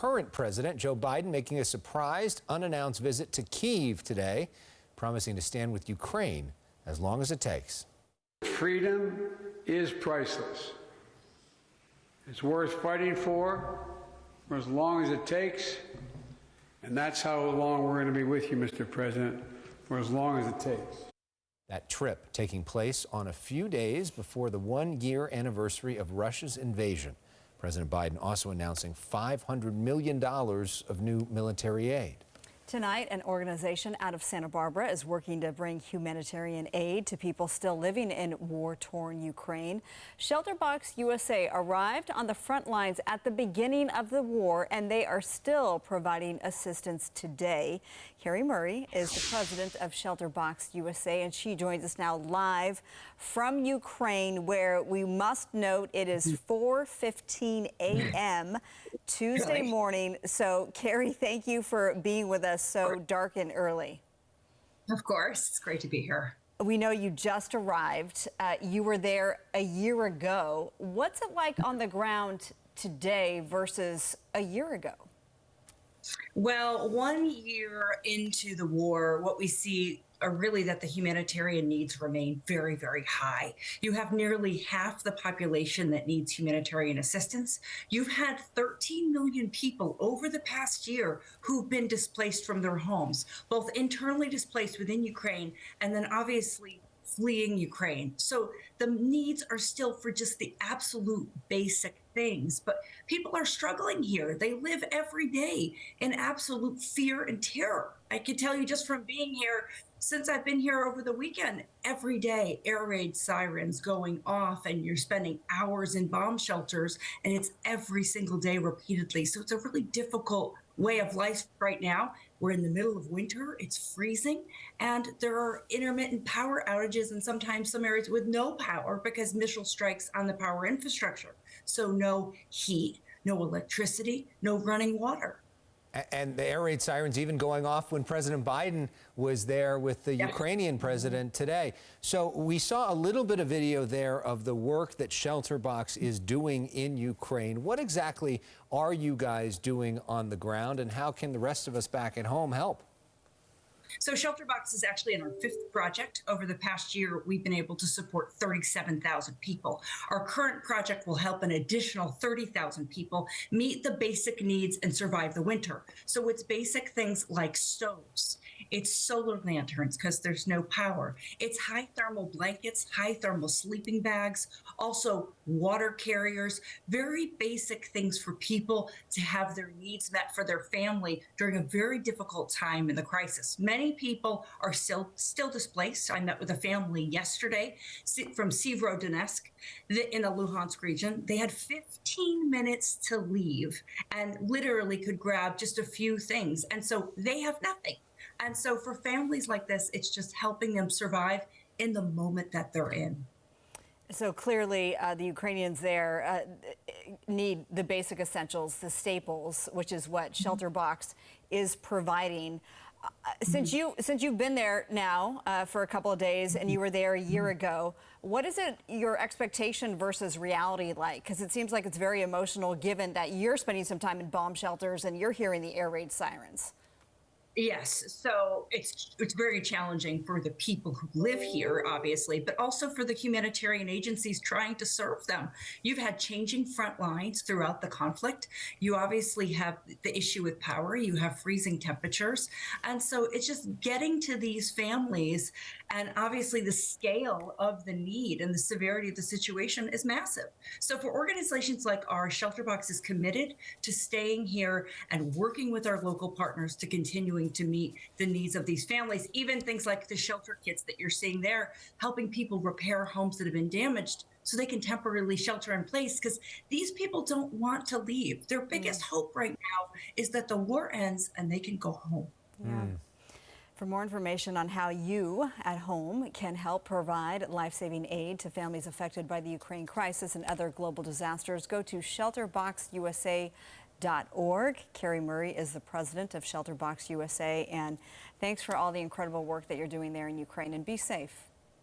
current president, Joe Biden, making a surprised, unannounced visit to Kyiv today, promising to stand with Ukraine as long as it takes. Freedom is priceless. It's worth fighting for as long as it takes. And that's how long we're going to be with you, Mr. President, for as long as it takes. That trip taking place on a few days before the one-year anniversary of Russia's invasion. President Biden also announcing $500 million of new military aid. Tonight, an organization out of Santa Barbara is working to bring humanitarian aid to people still living in war-torn Ukraine. ShelterBox USA arrived on the front lines at the beginning of the war, and they are still providing assistance today. Carrie Murray is the president of ShelterBox USA, and she joins us now live from Ukraine, where we must note it is 4:15 a.m. Tuesday morning. So, Carrie, thank you for being with us so dark and early. Of course. It's great to be here. We know you just arrived. You were there a year ago. What's it like on the ground today versus a year ago? Well, 1 year into the war, what we see are really that the humanitarian needs remain very, very high. You have nearly half the population that needs humanitarian assistance. You've had 13 million people over the past year who've been displaced from their homes, both internally displaced within Ukraine and then obviously fleeing Ukraine. So the needs are still for just the absolute basic things, but people are struggling here. They live every day in absolute fear and terror. I can tell you just from being here, since I've been here over the weekend, every day air raid sirens going off and you're spending hours in bomb shelters, and it's every single day repeatedly. So it's a really difficult way of life right now. We're in the middle of winter, it's freezing, and there are intermittent power outages and sometimes some areas with no power because missile strikes on the power infrastructure. So no heat, no electricity, no running water. And the air raid sirens even going off when President Biden was there with the Ukrainian president today. So we saw a little bit of video there of the work that ShelterBox is doing in Ukraine. What exactly are you guys doing on the ground, and how can the rest of us back at home help? So ShelterBox is actually in our 5th project. Over the past year, we've been able to support 37,000 people. Our current project will help an additional 30,000 people meet the basic needs and survive the winter. So it's basic things like stoves. It's solar lanterns because there's no power. It's high thermal blankets, high thermal sleeping bags, also water carriers, very basic things for people to have their needs met for their family during a very difficult time in the crisis. Many people are still displaced. I met with a family yesterday from Severodonetsk in the Luhansk region. They had 15 minutes to leave and literally could grab just a few things. And so they have nothing. And so for families like this, it's just helping them survive in the moment that they're in. So clearly, the Ukrainians there need the basic essentials, the staples, which is what ShelterBox is providing. Since you've been there now for a couple of days, and you were there a year ago, what is it your expectation versus reality like? Because it seems like it's very emotional, given that you're spending some time in bomb shelters and you're hearing the air raid sirens. Yes, so it's very challenging for the people who live here, obviously, but also for the humanitarian agencies trying to serve them. You've had changing front lines throughout the conflict. You obviously have the issue with power. You have freezing temperatures. And so it's just getting to these families, and obviously the scale of the need and the severity of the situation is massive. So for organizations like ours, ShelterBox is committed to staying here and working with our local partners to continue to meet the needs of these families, even things like the shelter kits that you're seeing there, helping people repair homes that have been damaged so they can temporarily shelter in place, because these people don't want to leave. Their biggest hope right now is that the war ends and they can go home. Yeah. For more information on how you at home can help provide life-saving aid to families affected by the Ukraine crisis and other global disasters, go to ShelterBoxUSA.org. Carrie Murray is the president of ShelterBox USA, and thanks for all the incredible work that you're doing there in Ukraine, and be safe.